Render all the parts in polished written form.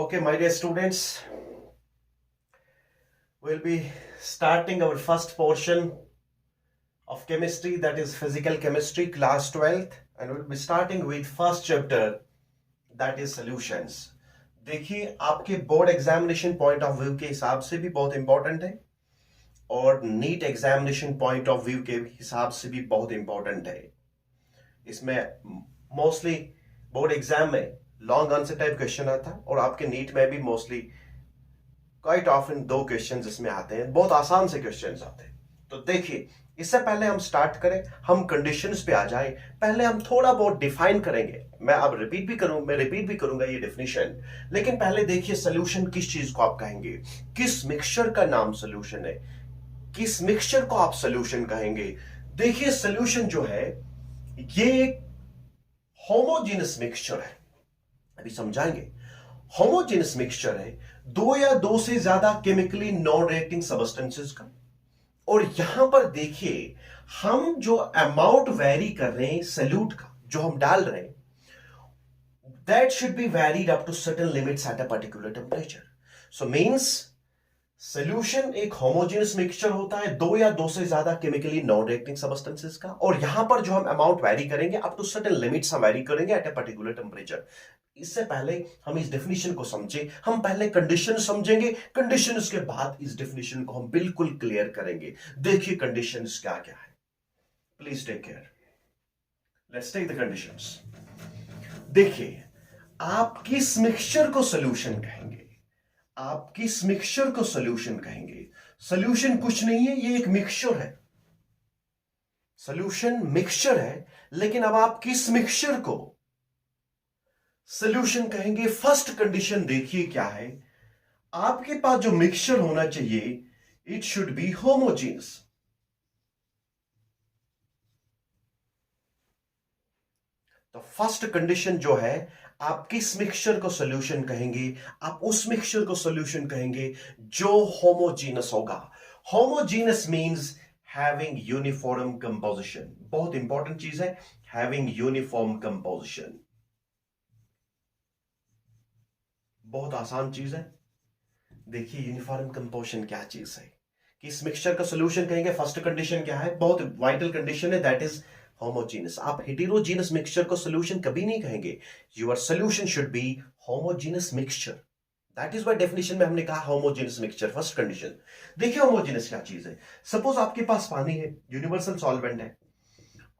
Okay, my dear students, we'll be starting our first portion of chemistry, that is physical chemistry, class 12th, and we'll be starting with first chapter, that is solutions. देखिए आपके board examination point of view के हिसाब से भी बहुत important है और NEET examination point of view के हिसाब से भी बहुत इंपॉर्टेंट है। इसमें मोस्टली बोर्ड एग्जाम में लॉन्ग आंसर टाइप क्वेश्चन आता है और आपके नीट में भी मोस्टली क्वाइट ऑफन दो क्वेश्चंस इसमें आते हैं, बहुत आसान से क्वेश्चंस आते हैं। तो देखिए इससे पहले हम स्टार्ट करें, हम कंडीशंस पे आ जाएं, पहले हम थोड़ा बहुत डिफाइन करेंगे। मैं अब रिपीट भी करूंगा ये डेफिनेशन, लेकिन पहले देखिए सोल्यूशन किस चीज को आप कहेंगे, किस मिक्सचर का नाम सोल्यूशन है, किस मिक्सचर को आप सोल्यूशन कहेंगे। देखिए सोल्यूशन जो है ये एक होमोजेनस मिक्सचर है, अभी समझाएंगे। होमोजेनस मिक्सचर है दो या दो से ज्यादा केमिकली नॉन रिएक्टिंग सब्सटेंसेस का, और यहां पर देखिए हम जो अमाउंट वेरी कर रहे हैं सल्यूट का, जो हम डाल रहे हैं, that should be varied up to certain limits at a particular temperature. So means solution एक होमोजेनस मिक्सचर होता है दो या दो से ज्यादा केमिकली नॉन रिएक्टिंग सब्सटेंसेस का, और यहां पर जो हम अमाउंट वेरी करेंगे अप टू सर्टेन लिमिट्स हम वेरी करेंगे एट अ पर्टिकुलर टेम्परेचर। इससे पहले हम इस डेफिनेशन को समझे, हम पहले कंडीशन समझेंगे, कंडीशंस के बाद इस डेफिनेशन को हम बिल्कुल क्लियर करेंगे। देखिए कंडीशंस क्या क्या है, please take care. Let's take the conditions. देखिए आप किस मिक्सचर को सॉल्यूशन कहेंगे, आप किस मिक्सचर को सॉल्यूशन कहेंगे। सॉल्यूशन कुछ नहीं है, ये एक मिक्सचर है, सॉल्यूशन मिक्सचर है, लेकिन अब आप किस मिक्सचर को सॉल्यूशन कहेंगे। फर्स्ट कंडीशन देखिए क्या है, आपके पास जो मिक्सचर होना चाहिए इट शुड बी होमोजेनस। तो फर्स्ट कंडीशन जो है, आप किस मिक्सचर को सॉल्यूशन कहेंगे, आप उस मिक्सचर को सॉल्यूशन कहेंगे जो होमोजेनस होगा। Homogeneous means having uniform composition, बहुत इंपॉर्टेंट चीज है, हैविंग यूनिफॉर्म कंपोजिशन, बहुत आसान चीज है। देखिए यूनिफॉर्म कंपोजिशन क्या चीज है, किस मिक्सचर का सॉल्यूशन कहेंगे। फर्स्ट कंडीशन क्या है, बहुत वाइटल कंडीशन है, दैट इज होमोजेनस। आप हेटेरोजेनस मिक्सचर को सॉल्यूशन कभी नहीं कहेंगे, your solution should be homogeneous mixture. That is why definition में हमने कहा होमोजेनस मिक्सचर, फर्स्ट कंडीशन। देखिए होमोजेनस क्या चीज है, सपोज आपके पास पानी है, यूनिवर्सल सॉल्वेंट है,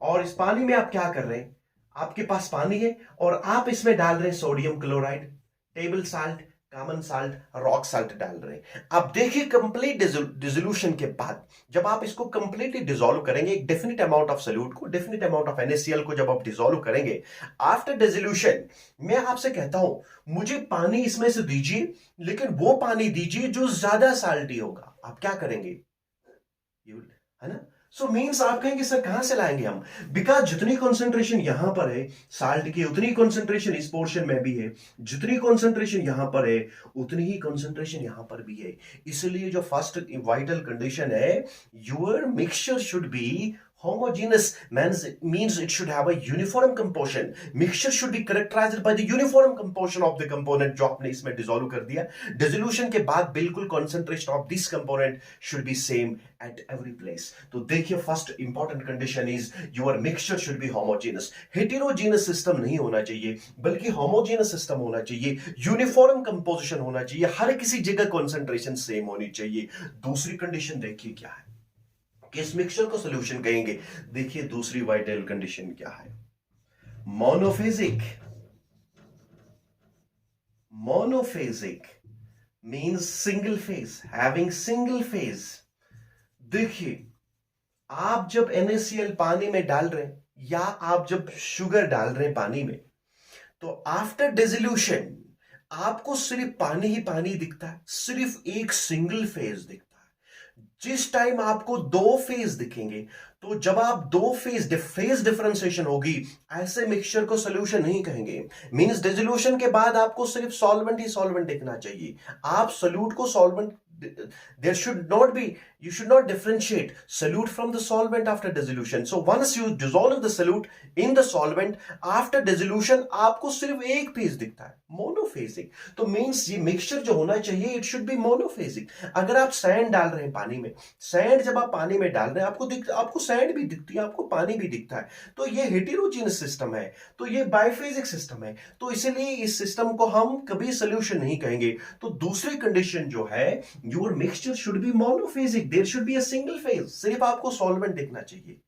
और इस पानी में आप क्या कर रहे हैं, आपके पास पानी है और आप इसमें डाल रहे हैं sodium chloride, table salt, common salt, rock salt डाल रहे हैं। अब देखिए कंप्लीट डिसोल्यूशन के बाद जब आप इसको कंप्लीटली डिसॉल्व करेंगे, एक डेफिनेट अमाउंट ऑफ सॉल्यूट को, डेफिनेट अमाउंट ऑफ NaCl को जब आप डिसॉल्व करेंगे, आफ्टर डिसोल्यूशन मैं आपसे कहता हूं मुझे पानी इसमें से दीजिए, लेकिन वो पानी दीजिए जो ज्यादा साल्टी होगा। आप क्या करेंगे, है ना। सो मीन्स आप कहेंगे सर कहां से लाएंगे हम, बिकॉज जितनी कंसंट्रेशन यहां पर है साल्ट की, उतनी कंसंट्रेशन इस पोर्शन में भी है, जितनी कंसंट्रेशन यहां पर है उतनी ही कंसंट्रेशन यहां पर भी है। इसलिए जो फर्स्ट वाइटल कंडीशन है, your mixture should B homogeneous means it should have a uniform composition. Mixture should be characterized by the uniform composition of the component जो आपने इसमें डिसॉल्व कर दिया। डिसोल्यूशन के बाद बिल्कुल concentration of this component should be same at every place. तो देखिए first important condition is your mixture should B homogeneous. Heterogeneous system नहीं होना चाहिए, बल्कि होमोजेनस सिस्टम होना चाहिए, यूनिफॉर्म कंपोजिशन होना चाहिए, हर किसी जगह कॉन्सेंट्रेशन सेम होनी चाहिए। दूसरी कंडीशन देखिए क्या है, किस मिक्सचर को सॉल्यूशन कहेंगे। देखिए दूसरी वाइटल कंडीशन क्या है, monophasic. Monophasic means single phase, having single phase. देखिए आप जब NaCl पानी में डाल रहे हैं या आप जब शुगर डाल रहे हैं पानी में, तो आफ्टर डिसोल्यूशन आपको सिर्फ पानी ही पानी दिखता है, सिर्फ एक सिंगल फेज दिखता है। जिस टाइम आपको दो फेज दिखेंगे, तो जब आप दो फेज डिफरेंशिएशन होगी, ऐसे मिक्सचर को सॉल्यूशन नहीं कहेंगे। मींस डिसोल्यूशन के बाद आपको सिर्फ सॉल्वेंट ही सॉल्वेंट दिखना चाहिए, आप सोल्यूट को solvent there should not be, you should not differentiate solute from the solvent after dissolution. So once you dissolve the solute in the solvent after dissolution, आपको सिर्फ एक फेज दिखता है, मोनोफेजिक. तो मींस ये मिक्सचर जो होना चाहिए इट शुड बी मोनोफेजिक. अगर आप सैंड डाल रहे हैं पानी में, सैंड जब आप पानी में डाल रहे हैं आपको सैंड भी दिखती है, आपको पानी भी दिखता है. तो ये हेटेरोजेनस सिस्टम है, तो ये बाइफेजिक सिस्टम है. तो इसलिए इस सिस्टम को हम कभी सोल्यूशन नहीं कहेंगे. तो दूसरी कंडीशन जो है, your mixture should be monophasic, there should be a single phase, सिर्फ आपको सॉल्वेंट दिखना चाहिए.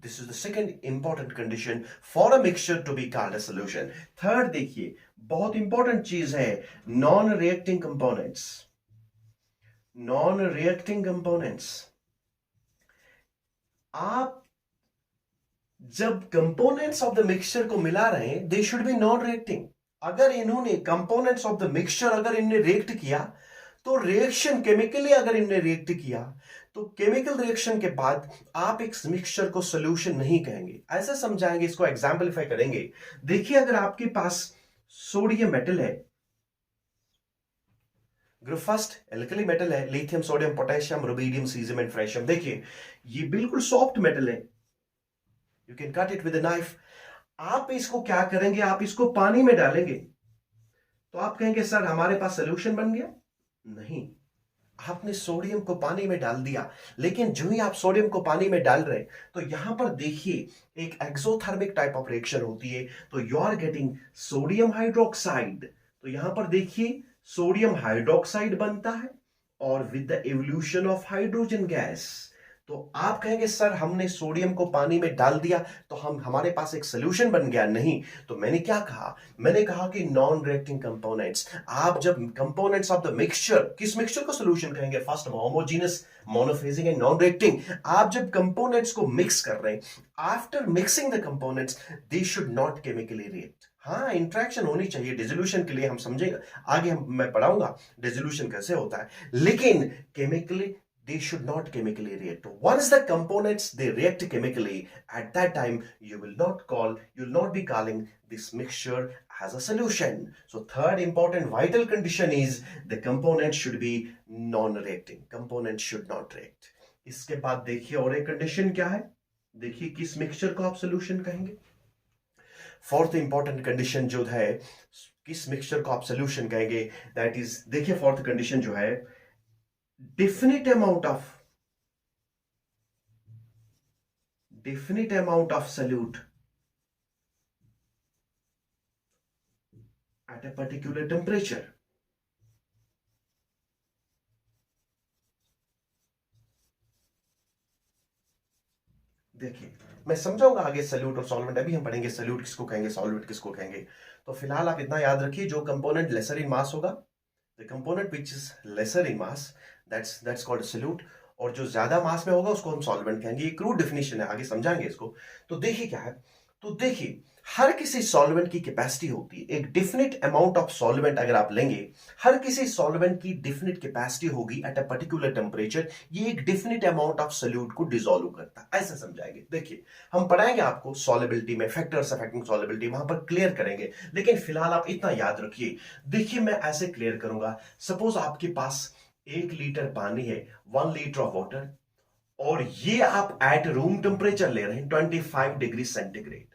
This is the second important condition for a mixture to be called a solution. Third देखिए, बहुत इंपॉर्टेंट चीज है, non reacting components. Non reacting components, आप जब कंपोनेंट्स ऑफ द मिक्सचर को मिला रहे हैं, they should be non reacting. अगर इन्होंने कंपोनेंट्स ऑफ द मिक्सचर अगर इन्हें रिएक्ट किया, तो रिएक्शन केमिकली अगर इन्हें रिएक्ट किया, तो केमिकल रिएक्शन के बाद आप एक मिक्सचर को सॉल्यूशन नहीं कहेंगे. ऐसा समझाएंगे, इसको एग्जाम्पलीफाई करेंगे. देखिए, अगर आपके पास सोडियम मेटल है, ग्रुप फर्स्ट एल्कली मेटल है, lithium, sodium, potassium, rubidium, caesium and francium. देखिए, ये बिल्कुल सॉफ्ट मेटल है, you can cut it with a knife. आप इसको क्या करेंगे, आप इसको पानी में डालेंगे, तो आप कहेंगे सर हमारे पास सोल्यूशन बन गया. नहीं, आपने सोडियम को पानी में डाल दिया, लेकिन जो ही आप सोडियम को पानी में डाल रहे हैं, तो यहां पर देखिए एक एक्सोथर्मिक टाइप ऑफ रिएक्शन होती है. तो you are getting sodium hydroxide. तो यहां पर देखिए सोडियम हाइड्रोक्साइड बनता है और with the evolution of hydrogen gas. तो आप कहेंगे सर हमने सोडियम को पानी में डाल दिया तो हमारे पास एक सोल्यूशन बन गया. नहीं, तो मैंने क्या कहा, मैंने कहा कि नॉन रिएक्टिंग कंपोनेंट्स. आप जब कंपोनेंट्स ऑफ द मिक्सचर, किस मिक्सचर को सोल्यूशन कहेंगे, first homogeneous, monophasic and non reacting. आप जब कंपोनेंट्स को मिक्स कर रहे हैं, after mixing the components they should not chemically react. हाँ, इंट्रैक्शन होनी चाहिए डिसोल्यूशन के लिए, हम समझेंगे आगे, मैं पढ़ाऊंगा डिसोल्यूशन कैसे होता है, लेकिन chemically they should not chemically react. Once the components they react chemically, at that time you will not be calling this mixture as a solution. So third important vital condition is the component should be non-reacting. Component should not react. इसके बाद देखिए और एक condition क्या है, देखिए किस mixture को आप सोल्यूशन कहेंगे. फोर्थ इंपॉर्टेंट कंडीशन जो है, किस मिक्सचर को आप सोल्यूशन कहेंगे, दैट इज, देखिए फोर्थ कंडीशन जो है, definite amount of solute at a particular temperature. देखिए, मैं समझाऊंगा आगे सल्यूट और सॉल्वेंट, अभी हम पढ़ेंगे सल्यूट किसको कहेंगे, सॉल्वेंट किसको कहेंगे. तो फिलहाल आप इतना याद रखिए, जो कंपोनेंट लेसर इन मास होगा, the component which is lesser in mass, that's called solute. और जो ज्यादा मास में होगा उसको हम सॉल्वेंट कहेंगे. ये क्रूड डेफिनेशन है, आगे समझाएंगे इसको. तो देखिए क्या है, तो देखिए हर किसी सॉल्वेंट की कैपेसिटी होती है, एक डेफिनेट अमाउंट ऑफ सॉल्वेंट अगर आप लेंगे, हर किसी सॉल्वेंट की डेफिनेट कैपेसिटी होगी एट अ पर्टिकुलर टेम्परेचर. ये एक डेफिनेट अमाउंट ऑफ सोल्यूट को डिसॉल्व करता है, ऐसा समझाएंगे. देखिए हम पढ़ाएंगे आपको सॉल्युबिलिटी में, फैक्टर्स अफेक्टिंग सॉल्युबिलिटी, वहां पर क्लियर करेंगे. लेकिन फिलहाल आप इतना याद रखिए, देखिए मैं ऐसे क्लियर करूंगा. सपोज आपके पास 1 लीटर पानी है, 1 लीटर ऑफ वाटर, और ये आप एट रूम टेम्परेचर ले रहे हैं 25 डिग्री सेंटीग्रेड.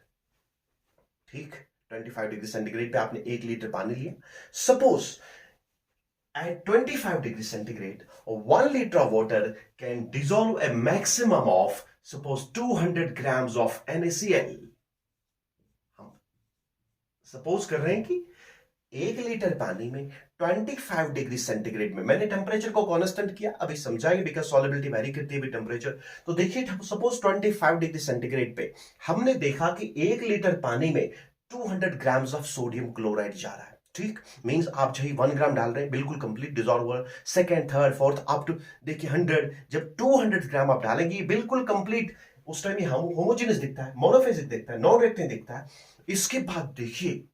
ठीक, 25 डिग्री सेंटीग्रेड पे आपने 1 लीटर पानी लिया. Suppose at 25 degree centigrade 1 litre of water can dissolve a maximum of suppose 200 grams of NaCl. हम सपोज कर रहे हैं कि 1 लीटर पानी में 25 डिग्री सेंटीग्रेड में, मैंने टेम्परेचर को कांस्टेंट किया, अभी समझाएंगे बिकॉज सॉल्युबिलिटी वेरी करती है टेम्परेचर. तो देखिए सपोज 25 डिग्री सेंटीग्रेड पे हमने देखा कि 1 लीटर पानी में 200 ग्राम्स ऑफ सोडियम क्लोराइड जा रहा है. ठीक, मींस आप जो 1 ग्राम डाल रहे हैं बिल्कुल complete dissolver, second, third, fourth up to देखिए 100. जब 200 ग्राम आप डालेंगे बिल्कुल कंप्लीट, उस टाइम ये होमोजेनस दिखता है, मोनोफेजिक दिखता है, नॉन रिएक्टिंग दिखता है. इसके बाद देखिए,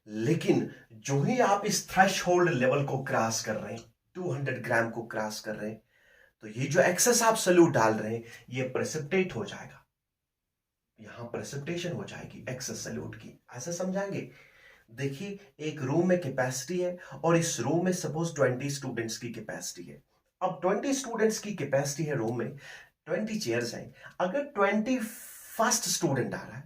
लेकिन जो ही आप इस थ्रेशहोल्ड लेवल को क्रॉस कर रहे हैं, 200 ग्राम को क्रॉस कर रहे हैं, तो ये जो एक्सेस आप सोल्यूट डाल रहे हैं ये प्रेसिपिटेट हो जाएगा, यहां प्रेसिपिटेशन हो जाएगी एक्सेस सोल्यूट की, ऐसा समझाएंगे. देखिए एक रूम में कैपेसिटी है और इस रूम में सपोज 20 स्टूडेंट्स की कैपेसिटी है। अब 20 स्टूडेंट्स की कैपेसिटी है रूम में, 20 चेयर्स हैं। अगर 21st स्टूडेंट आ रहा है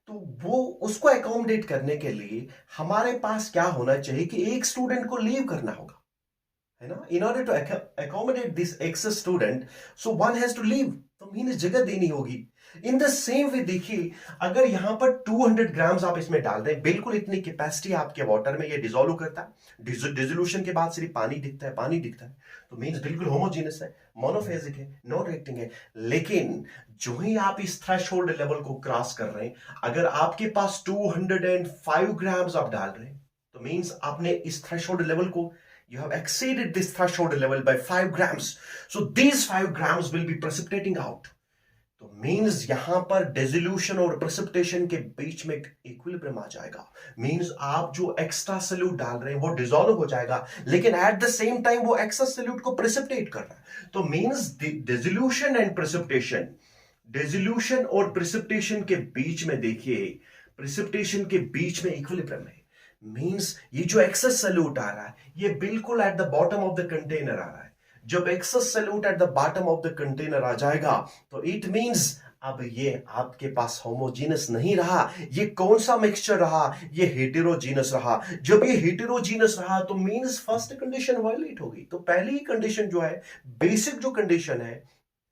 तो वो उसको अकोमोडेट करने के लिए हमारे पास क्या होना चाहिए कि एक स्टूडेंट को लीव करना होगा, है ना। In order to accommodate this excess student, so one has to leave, तो मीन्स जगह देनी होगी। इन द सेम वे देखिए, अगर यहां पर 200 ग्राम्स आप इसमें डाल दें, बिल्कुल इतनी कैपेसिटी आपके वाटर में, ये डिजोल्व करता है। डिजोल्यूशन के बाद सिर्फ पानी दिखता है, पानी दिखता है, तो मीन्स बिल्कुल होमोजीनस है, मोनोफेजिक है, नॉन रिएक्टिंग है। लेकिन जो ही आप इस थ्रेशोल्ड लेवल को क्रॉस कर रहे हैं, अगर आपके पास 205 ग्राम्स आप डाल रहे हैं, तो मीन्स आपने इस थ्रेशोल्ड लेवल को, you have exceeded this threshold level by 5 grams, so these 5 grams will be precipitating out. तो मीन्स यहां पर डिसोल्यूशन और प्रेसिपिटेशन के बीच में इक्विलिब्रियम आ जाएगा। मीन्स आप जो एक्स्ट्रा सॉल्यूट डाल रहे हैं वो डिसॉल्व हो जाएगा, लेकिन एट द सेम टाइम वो एक्स्ट्रा सॉल्यूट को प्रेसिपिटेट कर रहा है। तो means dissolution and precipitation, dissolution और प्रेसिपिटेशन के बीच में देखिए, प्रेसिपिटेशन के बीच में इक्विलिब्रियम है। मीन्स ये जो एक्सेस सॉल्यूट आ रहा है ये बिल्कुल at the bottom of the container आ रहा है। जब excess solute at the bottom of the container आ जाएगा तो इट मींस अब ये आपके पास होमोजीनस नहीं रहा। ये कौन सा मिक्सचर रहा? ये हेटेरोजीनस रहा। जब ये हेटेरोजीनस रहा तो मींस फर्स्ट कंडीशन वायलेट होगी। तो पहली ही कंडीशन जो है, बेसिक जो कंडीशन है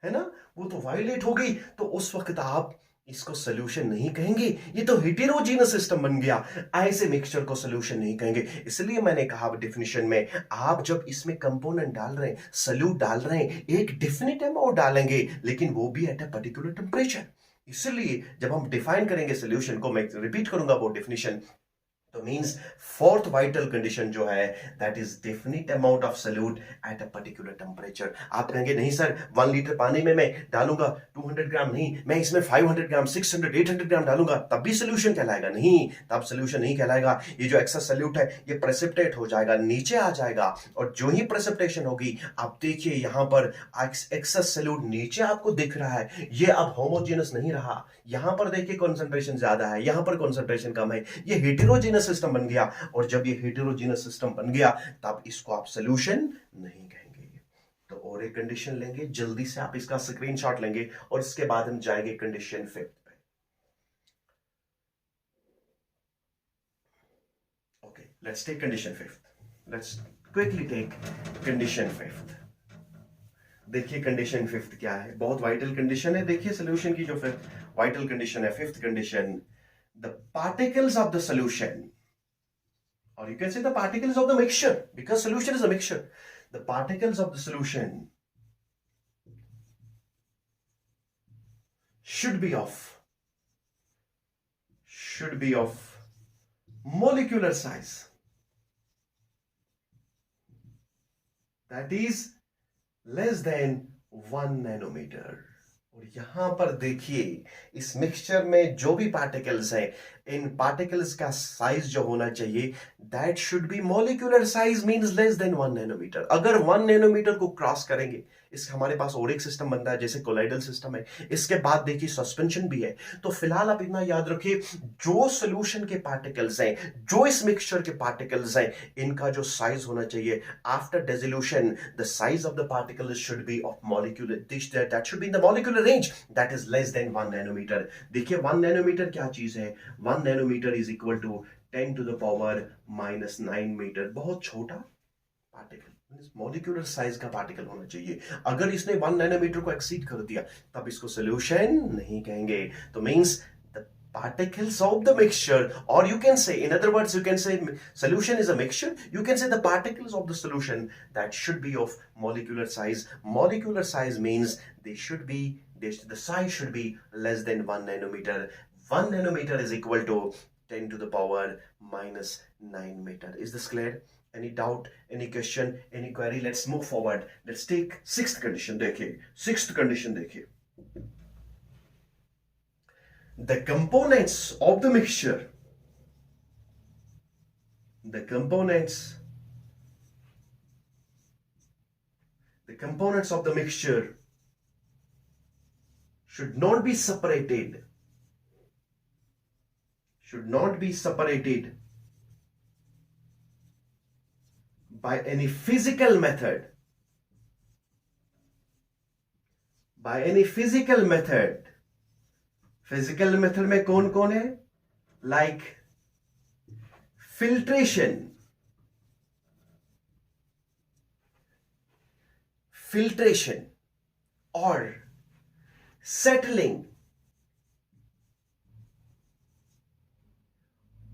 ना, वो तो वायलेट हो गई। तो उस वक्त आप इसको सोल्यूशन नहीं कहेंगे, ये तो हेटेरोजीनस सिस्टम बन गया, ऐसे मिक्सचर को सोल्यूशन नहीं कहेंगे। इसलिए मैंने कहा डेफिनेशन में, आप जब इसमें कंपोनेंट डाल रहे हैं, सोल्यूट डाल रहे हैं, एक डेफिनेट अमाउंट डालेंगे, लेकिन वो भी एट अ पर्टिकुलर टेम्परेचर। इसलिए जब हम डिफाइन करेंगे सोल्यूशन को, मैं रिपीट करूंगा वो डेफिनेशन, तो मींस फोर्थ वाइटल कंडीशन जो है, that is definite amount of solute eight a particular temperature. आप कहेंगे नहीं सर 1 लीटर पानी में मैं डालूंगा 200 ग्राम नहीं, मैं इसमें 500 ग्राम 600 800 ग्राम डालूंगा तब भी सोल्यूशन कहलाएगा? नहीं, तब सोल्यूशन नहीं कहलाएगा। ये जो एक्सेस सॉल्यूट है ये प्रेसिपिटेट हो जाएगा, नीचे आ जाएगा, और जो ही प्रेसिपिटेशन होगी, आप देखिए यहां पर एक्सेस सॉल्यूट नीचे आपको दिख रहा है, ये अब होमोजेनस नहीं रहा। यहां पर देखिए कॉन्सेंट्रेशन ज्यादा है, यहां पर कॉन्सेंट्रेशन कम है, ये हेटेरोजेनस सिस्टम बन गया। और जब ये हेटेरोजेनस सिस्टम बन गया तब इसको आप सॉल्यूशन नहीं कहेंगे। तो और एक कंडीशन लेंगे, जल्दी से आप इसका स्क्रीनशॉट लेंगे और इसके बाद हम जाएंगे कंडीशन 5 पे। Okay, let's take condition 5। Let's quickly take condition 5। देखिए कंडीशन 5 क्या है, बहुत वाइटल कंडीशन है। देखिए सोल्यूशन की जो वाइटल कंडीशन है, 5th condition, the particles of the solution, or you can say the particles of the mixture, because solution is a mixture. The particles of the solution should be of molecular size, that is less than 1 nanometer. और यहां पर देखिए इस mixture में जो भी particles हैं, इन particles का साइज जो होना चाहिए, that should be molecular size, means less than 1 nanometre. अगर 1 नैनोमीटर को क्रॉस करेंगे, इस हमारे पास और एक सिस्टम बनता है जैसे कोलाइडल सिस्टम है, इसके बाद देखिए सस्पेंशन भी है। तो फिलहाल आप इतना याद रखिए, जो सोल्यूशन के पार्टिकल्स हैं, जो इस मिक्सचर के पार्टिकल्स हैं, इनका जो साइज होना चाहिए after dissolution, the size of the particle should be of molecular, that should be in the molecular range, that is less than 1 nanometre. देखिए 1 नैनोमीटर क्या चीज है? 1 nanometre is equal to 10 to the power -9 metre. बहुत छोटा particle, molecular size का particle होना चाहिए। अगर इसने 1 नैनोमीटर को एक्सीड कर दिया तब इसको सोल्यूशन नहीं कहेंगे। तो means the particles of the mixture, or you can say, in other words, you can say solution is a mixture, you can say the particles of the solution that should be of molecular size. Molecular size means they should be, the size should be less than 1 nanometer. 1 nanometer is equal to 10 to the power -9 meter. Is this clear? Any doubt, any question, any query? Let's move forward. Let's take 6th condition. देखिए 6th condition देखिए, the components of the mixture, the components of the mixture should not be separated by any physical method, by any physical method. Physical method में कौन कौन है? Like filtration, filtration और settling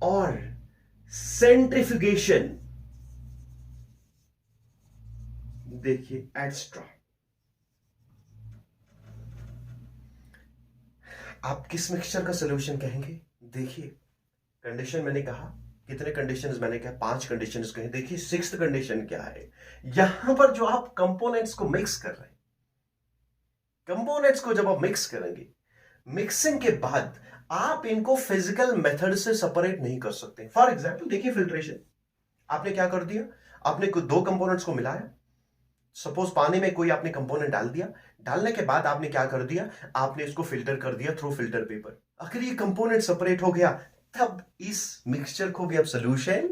और सेंट्रिफ्यूगेशन, देखिए extra. आप किस मिक्सचर का सॉल्यूशन कहेंगे? देखिए कंडीशन मैंने कहा, कितने कंडीशंस मैंने कहा? 5 कंडीशंस कहे। देखिए सिक्स्थ कंडीशन क्या है? यहां पर जो आप कंपोनेंट्स को मिक्स कर रहे हैं, कंपोनेंट्स को जब आप मिक्स करेंगे, मिक्सिंग के बाद आप इनको फिजिकल मेथड से सेपरेट नहीं कर सकते। फॉर एग्जाम्पल देखिए फिल्ट्रेशन, आपने क्या कर दिया? आपने दो कंपोनेंट्स को मिलाया, सपोज पानी में कोई आपने कंपोनेंट डाल दिया, डालने के बाद आपने क्या कर दिया? आपने इसको फिल्टर कर दिया थ्रू फिल्टर पेपर। अगर ये कंपोनेंट सेपरेट हो गया, तब इस मिक्सचर को भी अब सोल्यूशन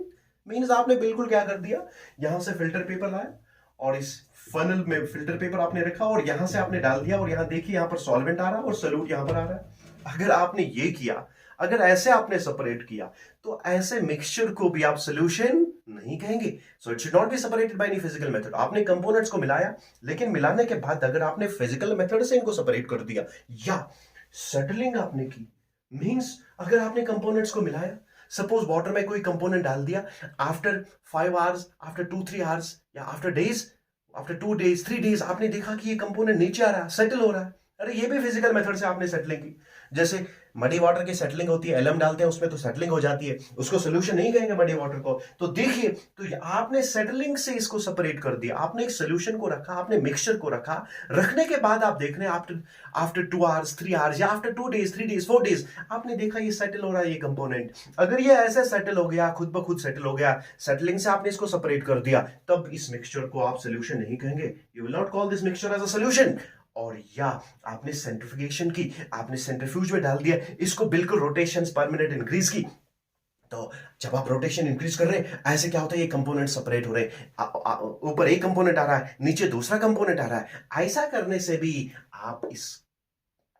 मींस आपने बिल्कुल क्या कर दिया? यहां से फिल्टर पेपर लाया और इस फनल में फिल्टर पेपर आपने रखा और यहां से आपने डाल दिया और यहां देखिए यहां पर सॉल्वेंट आ रहा है और सॉल्यूट यहां पर आ रहा है। अगर आपने ये किया, अगर ऐसे आपने सेपरेट किया, तो ऐसे मिक्सचर को भी आप सोल्यूशन नहीं कहेंगे। So it should not be separated by any physical method. आपने कंपोनेंट्स को मिलाया, लेकिन मिलाने के बाद अगर आपने फिजिकल मेथड से इनको सेपरेट कर दिया या सेटलिंग आपने की, मींस अगर आपने कंपोनेंट्स को मिलाया, सपोज वाटर में कोई कंपोनेंट डाल दिया, आफ्टर 5 आवर्स, आफ्टर 2-3 आवर्स या after days, after 2 days 3 days आपने देखा कि ये कंपोनेंट नीचे आ रहा है, सेटल हो रहा है। अरे ये भी फिजिकल मेथड से आपने सेटलिंग की। जैसे मडी वाटर की सेटलिंग होती है, एलएम डालते हैं उसमें तो सेटलिंग हो जाती है, उसको सोल्यूशन नहीं कहेंगे मडी वाटर को। तो देखिए, तो आपने सेटलिंग से इसको सेपरेट कर दिया, आपने एक सोल्यूशन को रखा, आपने मिक्सचर को रखा, रखने के बाद आप देख रहे हैं आफ्टर 2 आवर्स 3 आवर्स या आफ्टर 2 डेज 3 डेज 4 डेज आपने देखा ये सेटल हो रहा है ये कंपोनेंट। अगर ये ऐसे सेटल हो गया, खुद ब खुद सेटल हो गया, सेटलिंग से आपने इसको सेपरेट कर दिया, तब इस मिक्सचर को आप सोल्यूशन नहीं कहेंगे। You will not call this mixture as a solution. और या आपने सेंट्रिफिकेशन की, आपने सेंट्रिफ्यूज में डाल दिया, इसको बिल्कुल रोटेशंस पर मिनट इंक्रीज की, तो जब आप रोटेशन इंक्रीज कर रहे हैं, ऐसे क्या होता है? ये कंपोनेंट सेपरेट हो रहे हैं, ऊपर एक कंपोनेंट आ रहा है, नीचे दूसरा कंपोनेंट आ रहा है। ऐसा करने से भी आप इस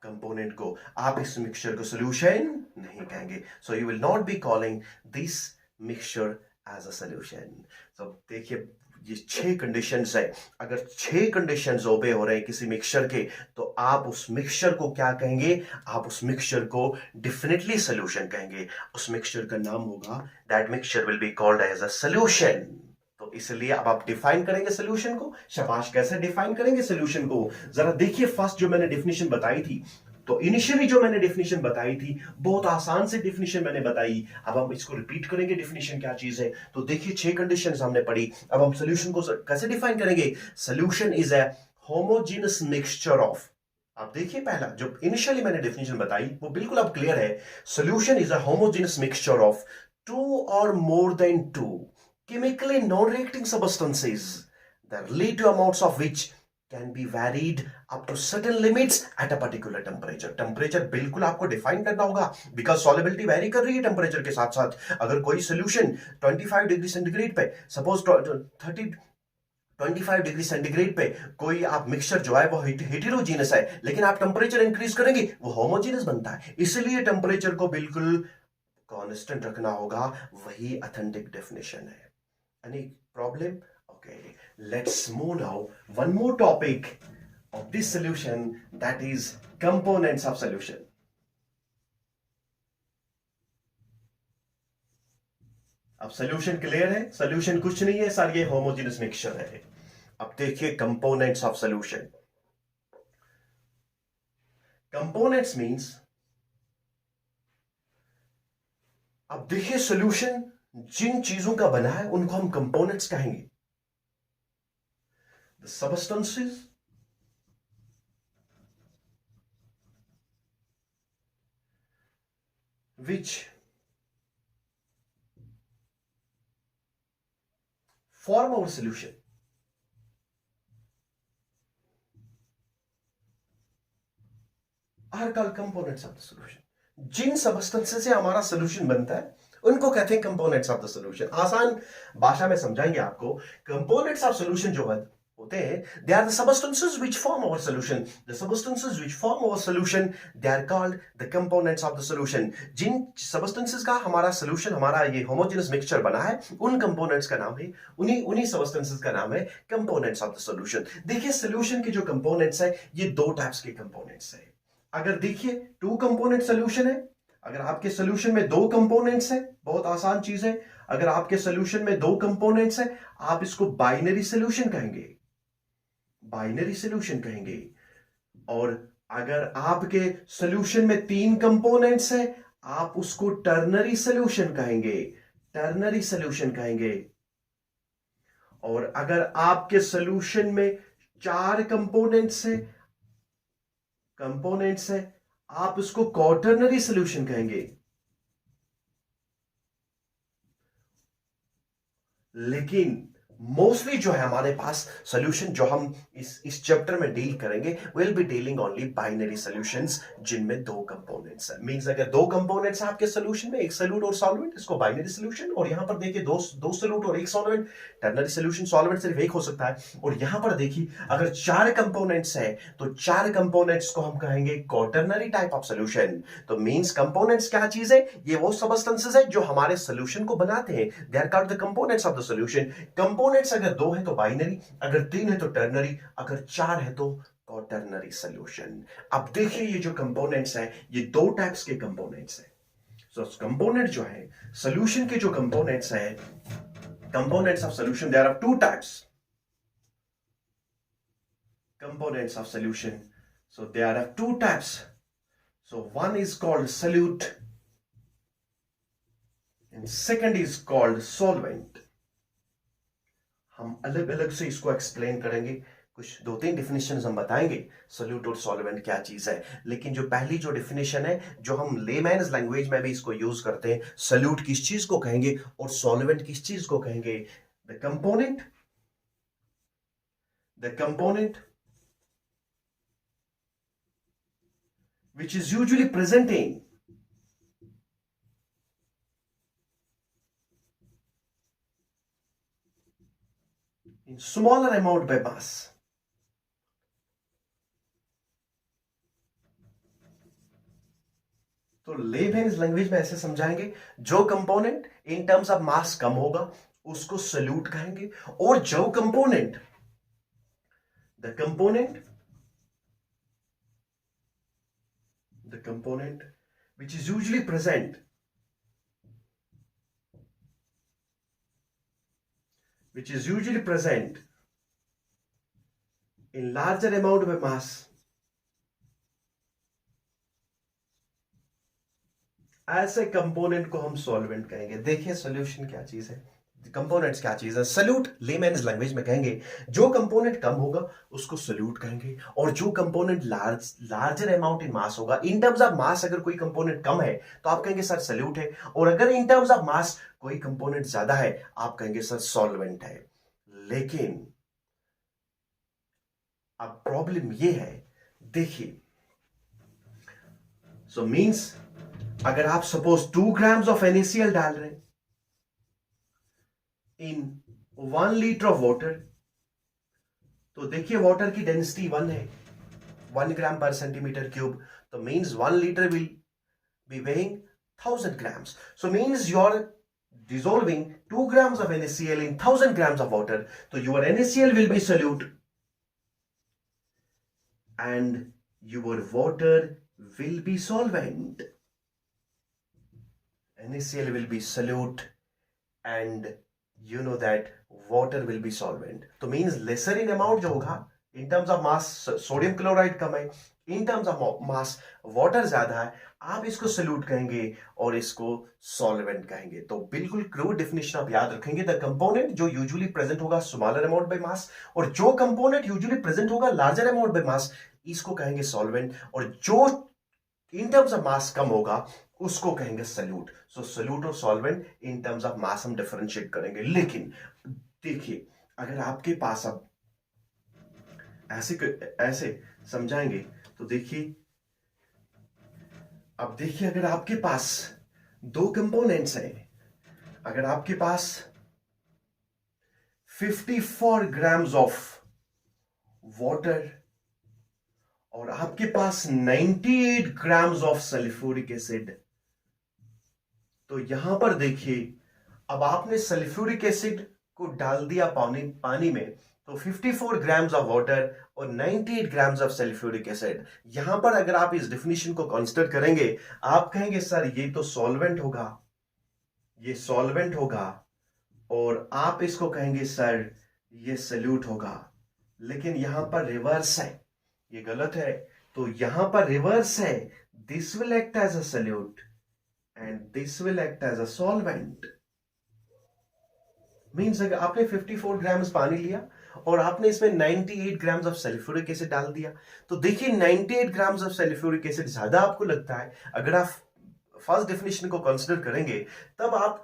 कंपोनेंट को, आप इस मिक्सचर को सॉल्यूशन नहीं कहेंगे। So you will not be calling this mixture as a solution. तो देखिए ये 6 कंडीशंस है। अगर 6 कंडीशंस ओबे हो रहे हैं किसी मिक्सचर के, तो आप उस मिक्सचर को क्या कहेंगे? आप उस मिक्सचर को डेफिनेटली सॉल्यूशन कहेंगे। उस मिक्सचर का नाम होगा, that mixture will be called as a solution. तो इसलिए अब आप डिफाइन करेंगे सॉल्यूशन को। शाबाश, कैसे डिफाइन करेंगे सॉल्यूशन को? जरा देखिए, फर्स्ट जो मैंने डेफिनेशन बताई थी, तो इनिशियली जो मैंने डेफिनेशन बताई थी, बहुत आसान से डेफिनेशन मैंने बताई। अब हम इसको रिपीट करेंगे, डेफिनेशन क्या चीज है। तो देखिए 6 कंडीशंस हमने पढ़ी, अब हम सॉल्यूशन को कैसे डिफाइन करेंगे? Solution is a homogeneous mixture of, आप देखिए पहला जो इनिशियली मैंने डेफिनेशन बताई वो बिल्कुल अब क्लियर है। Solution is a homogeneous mixture of 2 और more than 2 chemically non-reacting substances, the relative amounts of which can be varied up to certain limits at a particular temperature. Temperature बिल्कुल आपको define करना होगा, बिकॉज सॉलिबिलिटी वेरी कर रही है temperature के साथ साथ। अगर कोई सोल्यूशन 25 डिग्री सेंटीग्रेड पे, सपोज 25 डिग्री सेंटीग्रेड पे कोई आप मिक्सचर जो है वो हेटेरोजीनस है, लेकिन आप टेम्परेचर इंक्रीज करेंगे वो होमोजीनस बनता है। इसलिए टेम्परेचर को बिल्कुल कांस्टेंट रखना होगा, वही ऑथेंटिक डेफिनेशन है। Any problem? Okay, let's move now. One more topic of this solution, that is components of solution. अब सॉल्यूशन क्लियर है? सॉल्यूशन कुछ नहीं है सर, ये होमोजेनस मिक्सचर है। अब देखिए components of solution. Components means, अब देखिए सॉल्यूशन जिन चीजों का बना है उनको हम कंपोनेंट्स कहेंगे। The substances which form our solution are called components of the solution. जिन सबस्टेंसेस से हमारा सोल्यूशन बनता है उनको कहते हैं कंपोनेंट्स ऑफ द सॉल्यूशन। आसान भाषा में समझाएंगे आपको, कंपोनेंट्स ऑफ सॉल्यूशन जो होते हैं, they are the substances which form our solution. The substances which form our solution, they are called the components of the solution. Jin substances का हमारा solution, हमारा ये homogeneous mixture बना है, उन components का नाम है, उन्हीं substances का नाम है components of the solution. देखिए solution के जो components है, ये दो types के components है। अगर देखिए two component solution है, अगर आपके सोल्यूशन में दो कंपोनेंट्स है, बहुत आसान चीज है, अगर आपके सोल्यूशन में दो कंपोनेंट्स है, आप इसको बाइनरी सोल्यूशन कहेंगे, बाइनरी सोल्यूशन कहेंगे। और अगर आपके सोल्यूशन में तीन कंपोनेंट्स है, आप उसको टर्नरी सोल्यूशन कहेंगे, टर्नरी सोल्यूशन कहेंगे। और अगर आपके सोल्यूशन में चार कंपोनेंट्स है, आप उसको क्वार्टरनरी सोल्यूशन कहेंगे। लेकिन मोस्टली जो है हमारे पास सोल्यूशन जो हम इस चैप्टर में डील करेंगे, will be dealing only binary solutions जिनमें दो कंपोनेंट्स है। मींस अगर दो कंपोनेंट्स है आपके सोल्यूशन में, एक सॉल्यूट और सॉल्वेंट, इसको बाइनरी सॉल्यूशन। और यहां पर देखिए दो सॉल्यूट और एक सॉल्वेंट, टर्नरी सॉल्यूशन। सॉल्वेंट सिर्फ एक हो सकता है। और यहां पर देखिए अगर चार कंपोनेंट्स है, तो चार कंपोनेंट्स को हम कहेंगे क्वार्टरनरी टाइप ऑफ सॉल्यूशन। तो मींस कंपोनेंट्स क्या चीज है? ये वो सबस्टेंसेस है जो हमारे सॉल्यूशन को बनाते हैं। They are called the components of the solution. Components अगर दो है तो बाइनरी, अगर तीन है तो टर्नरी, अगर चार है तो क्वार्टरनरी सॉल्यूशन। अब देखिए ये जो कंपोनेंट्स हैं, ये दो टाइप्स के कंपोनेंट्स हैं। सो कंपोनेंट जो है सॉल्यूशन के, जो कंपोनेंट्स हैं, components of solution, there are two types components of solution. So there are two types. So one is called solute and second is called solvent. हम अलग अलग से इसको एक्सप्लेन करेंगे, कुछ दो तीन डिफिनेशन हम बताएंगे सोल्यूट और सॉल्वेंट क्या चीज है। लेकिन जो पहली जो डिफिनेशन है, जो हम लेमैन्स लैंग्वेज में भी इसको यूज करते हैं, सोल्यूट किस चीज को कहेंगे और सॉल्वेंट किस चीज को कहेंगे? The component which is usually presenting in smaller amount by mass. तो लेमैन्स लैंग्वेज में ऐसे समझाएंगे, जो component in terms of mass कम होगा उसको सोल्यूट कहेंगे, और जो component the component which is usually present in larger amount of mass, ऐसे कंपोनेंट को हम सॉल्वेंट कहेंगे। देखिए सॉल्यूशन क्या चीज है, कंपोनेंट्स क्या चीज है। सॉल्यूट लेमैन्स लैंग्वेज में कहेंगे जो कंपोनेंट कम होगा उसको सॉल्यूट कहेंगे, और जो कंपोनेंट लार्जर अमाउंट इन मास होगा, इन टर्म्स ऑफ मास अगर कोई कंपोनेंट कम है तो आप कहेंगे सर सॉल्यूट है, और अगर इन टर्म्स ऑफ मास कोई कंपोनेंट ज्यादा है आप कहेंगे सर सॉल्वेंट है। लेकिन अब प्रॉब्लम ये है, देखिए सो मींस अगर आप सपोज 2 ग्राम्स ऑफ NaCl डाल रहे हैं इन 1 लीटर ऑफ वाटर, तो देखिए वाटर की डेंसिटी 1 है, 1 ग्राम पर सेंटीमीटर क्यूब, तो means 1 litre will be weighing 1000 grams. So means you are dissolving 2 grams of NaCl in 1000 grams of water. So your NaCl will be solute and your water will be solvent. NaCl will be solute and you know that water will be solvent. तो means lesser in amount जो होगा, in terms of mass sodium chloride कम है, in terms of mass water ज्यादा है, आप इसको salute कहेंगे और इसको सॉल्वेंट कहेंगे। तो बिल्कुल क्रूड डेफिनेशन आप याद रखेंगे, द कंपोनेंट जो यूजुअली प्रेजेंट होगा स्मॉलर अमाउंट बाय मास, और जो कंपोनेंट यूजुअली प्रेजेंट होगा लार्जर अमाउंट बाय मास, इसको कहेंगे सॉल्वेंट, और जो इन टर्म्स ऑफ मास कम होगा उसको कहेंगे सल्यूट। सो सल्यूट और सॉल्वेंट इन टर्म्स ऑफ मास हम डिफरेंशिएट करेंगे। लेकिन देखिए अगर आपके पास अब ऐसे समझाएंगे तो देखिए, अब देखिए अगर आपके पास दो कंपोनेंट्स हैं, अगर आपके पास 54 ग्राम्स ऑफ वाटर और आपके पास 98 ग्राम्स ऑफ सल्फ्यूरिक एसिड, तो यहां पर देखिए, अब आपने सल्फ्यूरिक एसिड को डाल दिया पानी में, तो 54 ग्राम्स ऑफ वाटर और 98 ग्राम्स ऑफ सल्फ्यूरिक एसिड। यहां पर अगर आप इस डेफिनेशन को कंसीडर करेंगे, आप कहेंगे सर ये तो सॉल्वेंट होगा, ये सॉल्वेंट होगा, और आप इसको कहेंगे सर ये सल्यूट होगा। लेकिन यहां पर रिवर्स है, ये गलत है। तो यहां पर रिवर्स है, this will act as a solute and this will act as a solvent. Means अगर आपने 54 ग्राम्स पानी लिया और आपने इसमें 98 ग्राम्स ऑफ सल्फ्यूरिक एसिड डाल दिया, तो देखिए 98 ग्राम्स ऑफ सल्फ्यूरिक एसिड ज्यादा आपको लगता है। अगर आप फर्स्ट डेफिनेशन को कंसीडर करेंगे, तब आप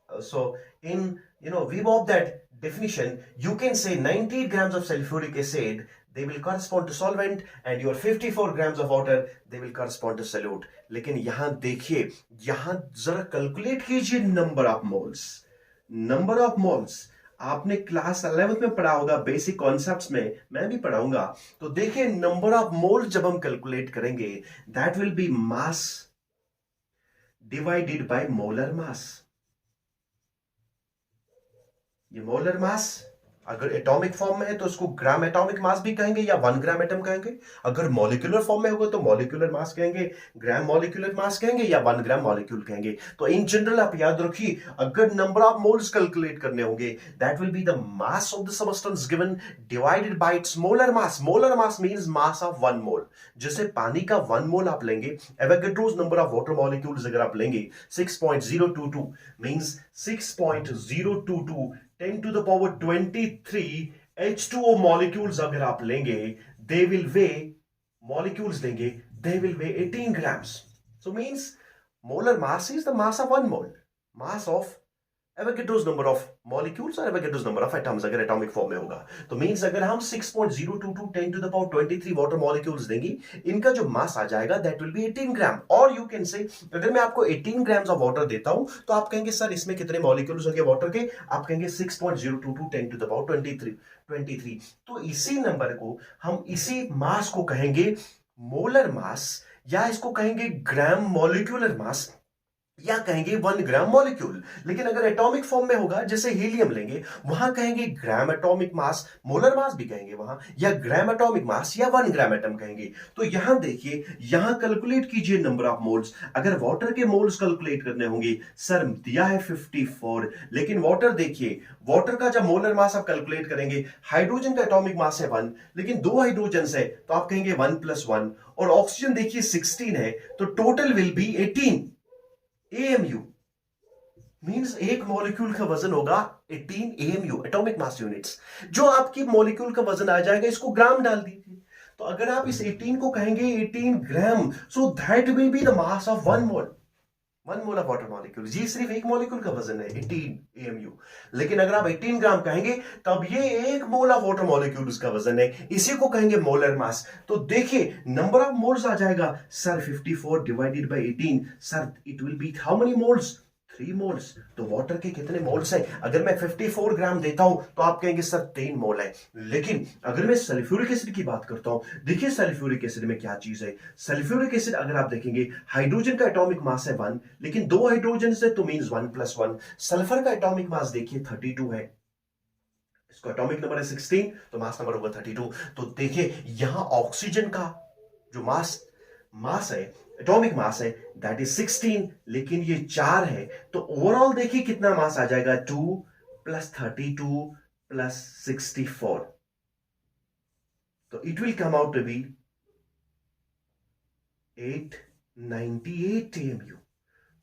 so in view of that definition, you can say 98 grams of sulfuric acid, they will correspond to solvent, and your 54 grams of water, they will correspond to solute. लेकिन यहां देखिए, यहां जरा calculate कीजिए number of moles. Number of moles आपने class 11th में पढ़ा होगा, बेसिक कॉन्सेप्ट्स में मैं भी पढ़ाऊंगा। तो देखिए नंबर ऑफ मोल्स जब हम कैलकुलेट करेंगे, that will B mass divided by molar mass. ये मोलर मास अगर एटॉमिक फॉर्म में है तो उसको ग्राम एटॉमिक मास भी कहेंगे या 1 ग्राम एटम कहेंगे। अगर मॉलिक्यूलर फॉर्म में होगा तो मॉलिक्यूलर मास कहेंगे, ग्राम मॉलिक्यूलर मास कहेंगे या 1 ग्राम मॉलिक्यूल कहेंगे। तो इन जनरल आप याद रखिए, अगर नंबर ऑफ मोल्स कैलकुलेट करने होंगे, that will be the mass of the substance given divided by it's molar mass. Molar mass means mass of 1 मोल। जैसे पानी का 1 मोल आप लेंगे, Avogadro's number of water molecules अगर आप लेंगे 6.022 means 6.022 10 to the power 23 H2O molecules अगर आप लेंगे, they will weigh, molecules लेंगे, they will weigh 18 grams. So means molar mass is the mass of 1 mole, mass of Avogadro's number of molecules और Avogadro's number of atoms अगर atomic form में होगा। तो means अगर हम 6.022 10 to the power 23 water molecules देंगे, इनका जो मास आ जाएगा दैट विल बी 18 ग्राम। और यू कैन से, अगर मैं आपको 18 ग्राम्स ऑफ वाटर देता हूं, तो आप कहेंगे सर इसमें कितने मॉलिक्यूल्स होंगे वाटर के? आप कहेंगे 6.022 10 to the power 23। तो इसी नंबर को हम, इसी मास को कहेंगे मोलर मास, या इसको कहेंगे ग्राम मॉलिक्यूलर मास, या कहेंगे 1 ग्राम मॉलिक्यूल। लेकिन अगर एटॉमिक फॉर्म में होगा, जैसे हीलियम लेंगे, वहां कहेंगे gram atomic mass, molar mass भी कहेंगे वहां, या ग्राम एटॉमिक मास या 1 ग्राम एटम कहेंगे। तो यहां देखिए, यहां कैलकुलेट कीजिए नंबर ऑफ मोल्स। अगर वाटर के मोल्स कैलकुलेट करने होंगे, सर दिया है 54, लेकिन वाटर देखिए, वाटर का जब मोलर मास आप कैलकुलेट करेंगे, हाइड्रोजन का एटॉमिक मास है 1, लेकिन 2 हाइड्रोजन है, तो आप कहेंगे 1 + 1, और ऑक्सीजन देखिए 16 है, तो total will be 18 AMU। Means एक मॉलिक्यूल का वजन होगा 18 AMU, एटॉमिक मास यूनिट्स। जो आपकी मॉलिक्यूल का वजन आ जाएगा, इसको ग्राम डाल दीजिए। तो अगर आप इस 18 को कहेंगे 18 gram, so that will be the mass of 1 mole, 1 mole of water molecule. ये सिर्फ एक मॉलिक्यूल का वजन है 18 AMU। लेकिन अगर आप 18 ग्राम कहेंगे, तब ये 1 मोल ऑफ वाटर मॉलिक्यूल उसका वजन है, इसी को कहेंगे मोलर मास। तो देखिए नंबर ऑफ मोल्स आ जाएगा, sir 54 divided by 18, sir it will be how many moles? 3 moles. तो वाटर के कितने मोल्स हैं? अगर मैं 54 ग्राम देता हूं, तो आप कहेंगे सर 3 मोल है। लेकिन अगर मैं सल्फ्यूरिक एसिड की बात करता हूं, देखिए सल्फ्यूरिक एसिड में क्या चीज है। सल्फ्यूरिक एसिड अगर आप देखेंगे, हाइड्रोजन का एटॉमिक मास है 1, लेकिन 2 हाइड्रोजन है, तो मींस 1 + 1। सल्फर का एटॉमिक मास देखिए 32 है, इसको एटॉमिक नंबर है 16, तो मास नंबर होगा 32। तो देखिए यहां ऑक्सीजन का जो मास है, एटॉमिक मास है, दैट इज 16, लेकिन ये 4 है, तो ओवरऑल देखिए कितना मास आ जाएगा, 2 + 32 + 64। तो it will come out to be 898 AMU।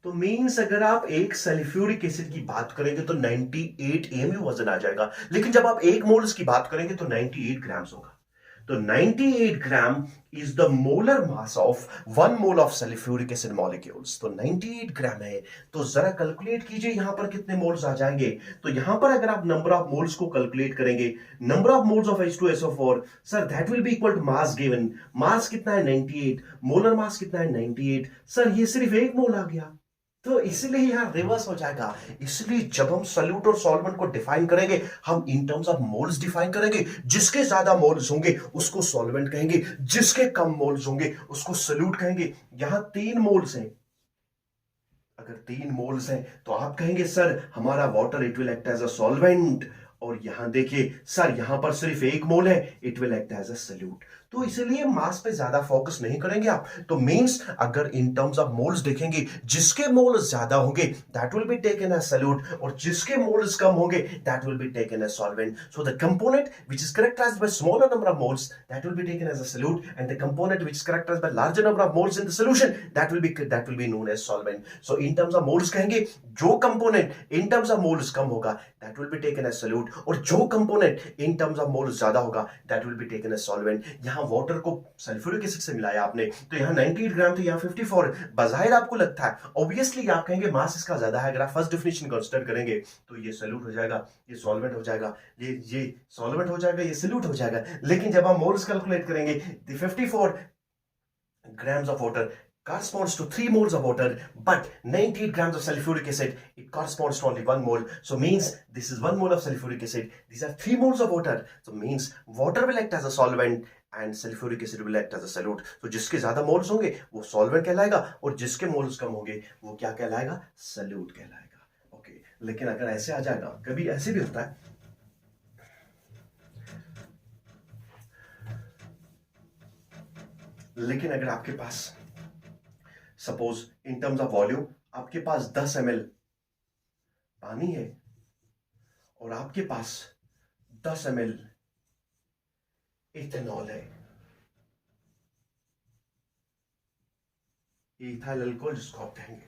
तो मीन्स अगर आप एक सल्फ्यूरिक एसिड की बात करेंगे तो 98 AMU वजन आ जाएगा, लेकिन जब आप 1 मोल्स की बात करेंगे तो 98 ग्राम्स होगा। तो 98 gram is the molar mass of 1 mole of sulphuric acid molecules. तो 98 ग्राम है। तो जरा कैलकुलेट कीजिए यहां पर कितने मोल्स आ जाएंगे। तो यहां पर अगर आप नंबर ऑफ मोल्स को कैलकुलेट करेंगे, number of moles of H2SO4, sir that will be equal to mass given. Mass कितना है 98, मोलर मास कितना है 98, सर ये सिर्फ 1 मोल आ गया। तो इसलिए यहां रिवर्स हो जाएगा। इसलिए जब हम सल्यूट और सॉल्वेंट को डिफाइन करेंगे, हम इन टर्म्स ऑफ मोल्स डिफाइन करेंगे। जिसके ज्यादा मोल्स होंगे उसको सॉल्वेंट कहेंगे, जिसके कम मोल्स होंगे उसको सल्यूट कहेंगे। यहां 3 मोल्स हैं, अगर 3 मोल्स हैं तो आप कहेंगे सर हमारा water it will act as a solvent, और यहां देखिए सर यहां पर सिर्फ 1 मोल है, it will act as a solute. तो इसलिए मास पे ज्यादा फोकस नहीं करेंगे आप। तो मींस अगर इन टर्म्स ऑफ मोल्स देखेंगे, जिसके मोल्स ज्यादा होंगे that will be taken as solute, और जिसके मोल्स कम होंगे that will be taken as solvent. So the component which is characterized by smaller number of moles that will be taken as a solute, and the component which is characterized by larger number of moles in the solution that will be known as solvent. So in terms of moles कहेंगे, जो component in terms of moles कम होगा that will be taken as solute, और जो component in terms of moles ज्यादा होगा that will be taken as solvent. यहां water को sulphuric acid से मिलाया आपने, तो यहां 98 ग्राम तो यहां 54, बाजाहिर आपको लगता है ऑब्वियसली आप कहेंगे मास इसका ज्यादा है। अगर आप फर्स्ट डेफिनेशन कंसीडर करेंगे तो ये सल्यूट हो जाएगा, ये सॉल्वेंट हो जाएगा, ये सॉल्वेंट हो जाएगा, ये सल्यूट हो जाएगा। लेकिन जब हम मोल्स कैलकुलेट करेंगे, the 54 grams of water corresponds to 3 moles of water, but 98 grams of sulfuric acid, it corresponds to only 1 mole. So means this is 1 mole of sulfuric acid, these are 3 moles of water. So means water will act as a solvent and sulfuric acid will act as a solute. So जिसके ज्यादा moles होंगे वो solvent कहलाएगा, और जिसके moles कम होंगे वो क्या कहलाएगा, सल्यूट कहलाएगा। ओके, लेकिन अगर ऐसे आ जाएगा, कभी ऐसे भी होता है, लेकिन अगर आपके पास suppose in terms of volume आपके पास 10 ml पानी है और आपके पास 10 ml इथेनॉल है, इथाइल अल्कोहल जिसको आप कहेंगे।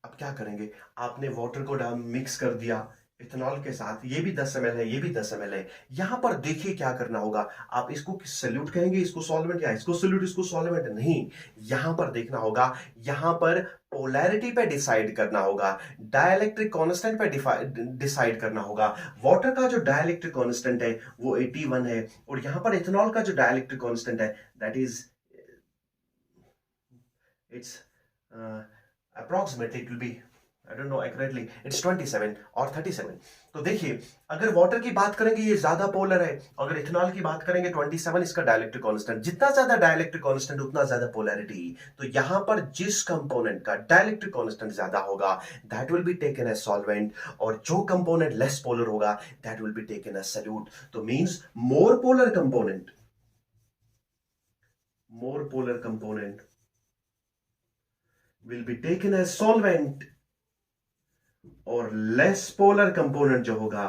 अब क्या करेंगे, आपने वाटर को मिक्स कर दिया इथेनॉल के साथ, ये भी 10 ml है, ये भी 10 ml है। यहां पर देखिए क्या करना होगा, आप इसको सल्यूट कहेंगे, इसको सॉल्वेंट, या इसको सल्यूट इसको सॉल्वेंट, नहीं। यहां पर देखना होगा, यहां पर पोलैरिटी पे डिसाइड करना होगा, डाइलेक्ट्रिक कांस्टेंट पे डिसाइड करना होगा। वाटर का जो डाइलेक्ट्रिक कांस्टेंट है वो 81 है, और यहां पर इथेनॉल का जो डाइलेक्ट्रिक कांस्टेंट है that is it's approximately it will be, I don't know accurately, it's 27 और 37। तो देखिए अगर वाटर की बात करेंगे ये ज्यादा पोलर है, अगर इथेनॉल की बात करेंगे 27 इसका डाइलेक्ट्रिक कांस्टेंट, जितना ज्यादा डाइलेक्ट्रिक कांस्टेंट उतना ज्यादा पोलैरिटी। तो यहां पर जिस कंपोनेंट का डाइलेक्ट्रिक कांस्टेंट ज्यादा होगा that will be taken as solvent, और जो कंपोनेंट लेस पोलर होगा that will be taken as solute. तो means more polar component will be taken as solvent, और लेस पोलर कंपोनेंट जो होगा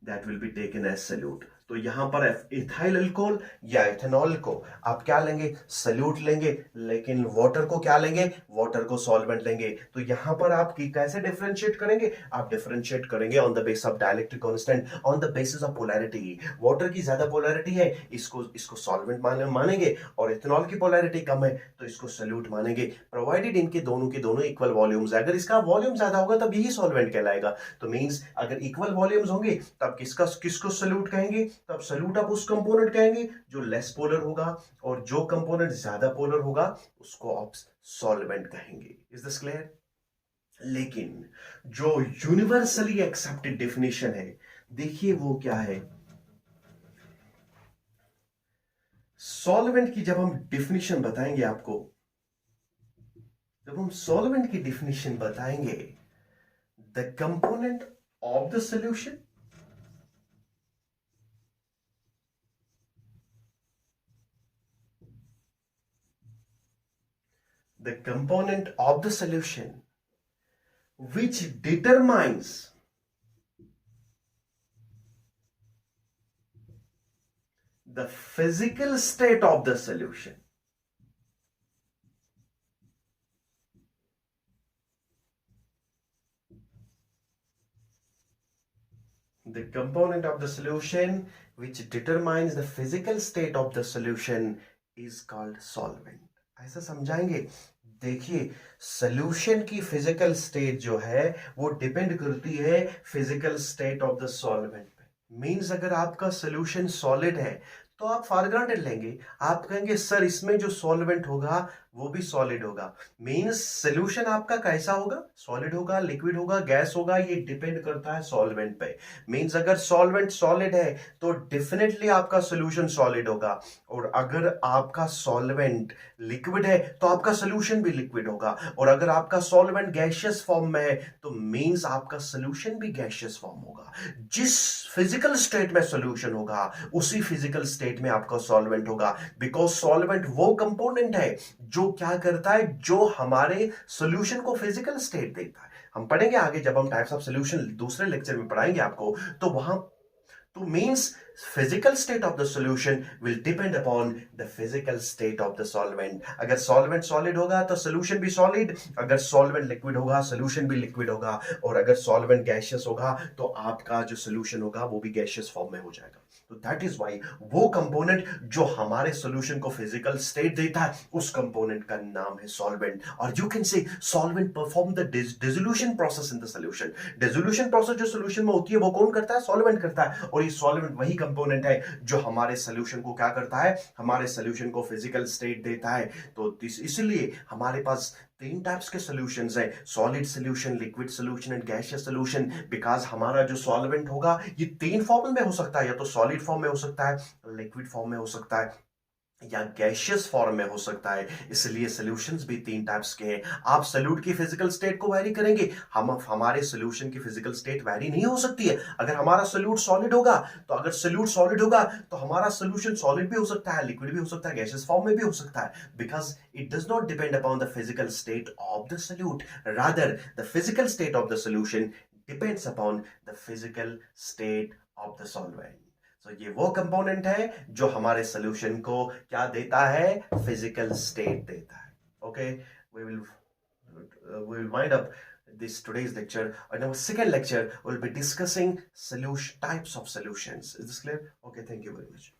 that will be taken as solute। तो यहां पर इथाइल अल्कोहल या इथेनॉल को आप क्या लेंगे, सल्यूट लेंगे, लेकिन वाटर को क्या लेंगे, वाटर को सॉल्वेंट लेंगे। तो यहां पर आप कैसे डिफरेंशिएट करेंगे, आप डिफरेंशिएट करेंगे on the basis of dielectric constant, on the basis of polarity. Water की ज्यादा पोलैरिटी है, इसको सॉल्वेंट मानेंगे, और इथेनॉल की पोलैरिटी कम है तो इसको सल्यूट मानेंगे, प्रोवाइडेड इनके दोनों के दोनों इक्वल वॉल्यूम्स है। अगर इसका वॉल्यूम ज्यादा होगा तब यही सॉल्वेंट कहलाएगा। तो मींस अगर इक्वल वॉल्यूम्स होंगे तब किसको सल्यूट कहेंगे, तब सल्यूट आप उस कंपोनेंट कहेंगे जो लेस पोलर होगा, और जो कंपोनेंट ज्यादा पोलर होगा उसको आप सॉल्वेंट कहेंगे। Is this clear? लेकिन जो यूनिवर्सली एक्सेप्टेड डेफिनेशन है देखिए वो क्या है। सॉल्वेंट की जब हम डेफिनेशन बताएंगे आपको, जब हम सॉल्वेंट की डेफिनेशन बताएंगे, the component of the solution, the component of the solution which determines the physical state of the solution, the component of the solution which determines the physical state of the solution is called solvent। ऐसा समझाएंगे। देखिए solution की physical state जो है वो depend करती है physical state of the solvent पे। मींस अगर आपका सॉल्यूशन सॉलिड है तो आप फॉर ग्रांटेड लेंगे, आप कहेंगे सर इसमें जो सॉल्वेंट होगा वो भी सॉलिड होगा। मीन्स सोल्यूशन आपका कैसा होगा, सॉलिड होगा, लिक्विड होगा, गैस होगा, ये डिपेंड करता है सॉल्वेंट पे। मीन्स अगर सॉल्वेंट सॉलिड है तो डेफिनेटली आपका सोल्यूशन सॉलिड होगा, और अगर आपका सॉल्वेंट लिक्विड है तो आपका सोल्यूशन भी लिक्विड होगा, और अगर आपका सॉल्वेंट गैसियस फॉर्म में है तो मीन्स आपका सोल्यूशन भी गैसियस फॉर्म होगा। जिस फिजिकल स्टेट में सोल्यूशन होगा उसी फिजिकल स्टेट में आपका सॉल्वेंट होगा, बिकॉज सॉल्वेंट वो कंपोनेंट है जो क्या करता है, जो हमारे सॉल्यूशन को फिजिकल स्टेट देता है। हम पढ़ेंगे आगे जब हम टाइप्स ऑफ सॉल्यूशन दूसरे लेक्चर में पढ़ाएंगे आपको, तो वहां तो means physical state of the solution will depend upon the physical state of the solvent। अगर solvent solid होगा तो solution भी solid, अगर solvent liquid होगा solution भी liquid होगा, और अगर solvent gaseous होगा तो आपका जो solution होगा वो भी gaseous form में हो जाएगा। तो that is why वो component जो हमारे solution को physical state देता है उस component का नाम है solvent। और you can say solvent perform the dissolution process in the solution। dissolution process जो solution में होती है वो कौन करता है, solvent करता है, और ये सॉल्वेंट वही कंपोनेंट है जो हमारे सॉल्यूशन को क्या करता है, हमारे सॉल्यूशन को फिजिकल स्टेट देता है। तो इसलिए हमारे पास तीन टाइप्स के सॉल्यूशंस हैं, solid solution, liquid solution and gaseous solution. Because हमारा जो सॉल्वेंट होगा ये तीन फॉर्म में हो सकता है, या तो सॉलिड फॉर्म में हो सकता है, लिक्विड फॉर्म में हो सकता है, या गैशियस फॉर्म में हो सकता है। इसलिए सॉल्यूशंस भी तीन टाइप्स के हैं। आप सॉल्यूट की फिजिकल स्टेट को वैरी करेंगे, हमारे सॉल्यूशन की फिजिकल स्टेट वैरी नहीं हो सकती है। अगर हमारा सॉल्यूट सॉलिड होगा तो अगर सॉल्यूट सॉलिड होगा तो हमारा सॉल्यूशन सॉलिड भी हो सकता है, लिक्विड भी हो सकता है, गैशियस फॉर्म में भी हो सकता है, because it does not depend upon the physical state of the solute, rather the physical state of the solution depends upon the physical state of the solvent. तो ये वो कंपोनेंट है जो हमारे सॉल्यूशन को क्या देता है, फिजिकल स्टेट देता है। Okay, we will wind up this today's lecture. In our second lecture we'll be discussing types of solutions. Is this clear? Okay, thank you very much.